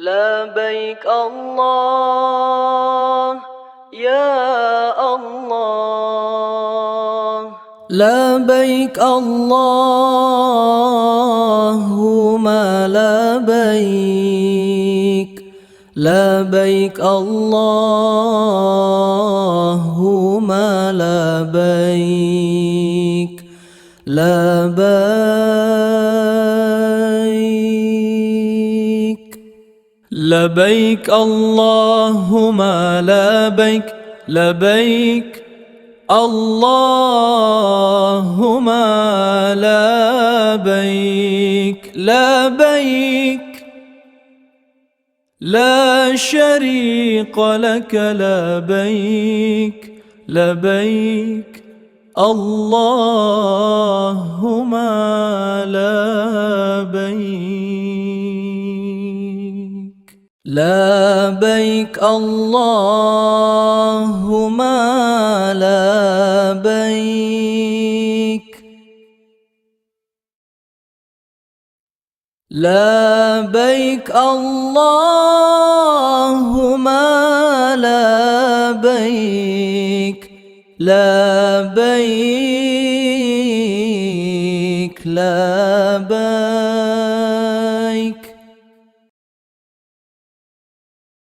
لبيك الله يا الله، لبيك اللهم لبيك، لبيك اللهم لبيك، لبيك، لبيك اللهم لبيك، لبيك اللهم لبيك، لبيك لا شريك لك، لبيك، لبيك اللهم لبيك، لبيك اللهم لبيك، لبيك اللهم لبيك، لبيك، لبيك.